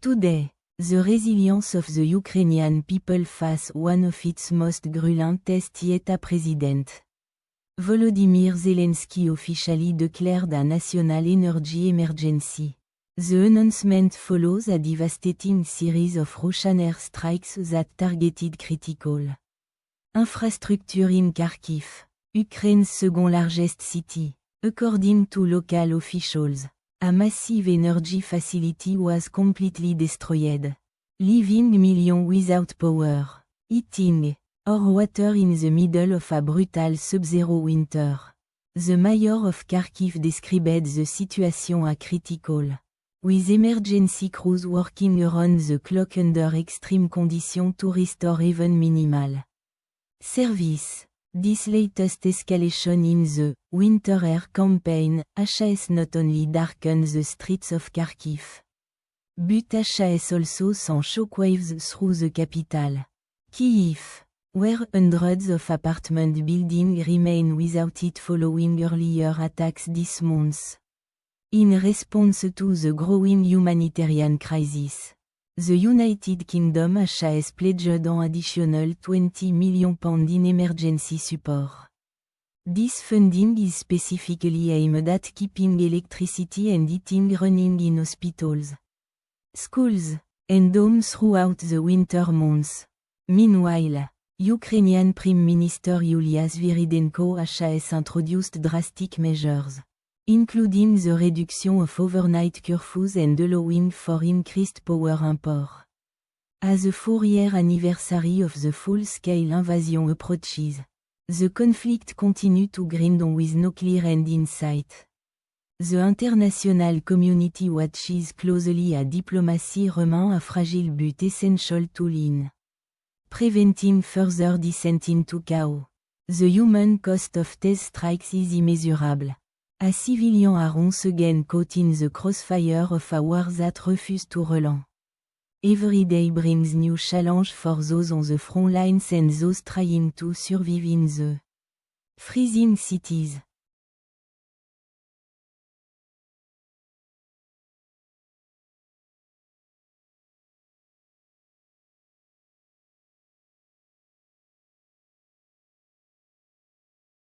Today, the resilience of the Ukrainian people face one of its most virulent tests yet a president. Volodymyr Zelensky officially declared a national energy emergency. The announcement follows a devastating series of Russian airstrikes that targeted critical infrastructure in Kharkiv, Ukraine's second-largest city. According to local officials, a massive energy facility was completely destroyed, leaving millions without power, heating, or water in the middle of a brutal sub-zero winter. The mayor of Kharkiv described the situation as critical, with emergency crews working around the clock under extreme conditions to restore even minimal service. This latest escalation in the winter air campaign has not only darkened the streets of Kharkiv, but has also sent shockwaves through the capital, Kyiv, where hundreds of apartment buildings remain without it following earlier attacks this month. In response to the growing humanitarian crisis, the United Kingdom has pledged an additional £20 million in emergency support. This funding is specifically aimed at keeping electricity and heating running in hospitals, schools, and homes throughout the winter months. Meanwhile, Ukrainian Prime Minister Yulia Sviridenko has introduced drastic measures, including the reduction of overnight curfews and allowing for increased power import. As the 4-year anniversary of the full-scale invasion approaches, the conflict continues to grind on with no clear end in sight. The international community watches closely as diplomacy remains a fragile but essential tool in preventing further descent into chaos. The human cost of these strikes is immeasurable. A civilian are once again caught in the crossfire of a war that refuses to relent. Every day brings new challenge for those on the front lines and those trying to survive in the freezing cities.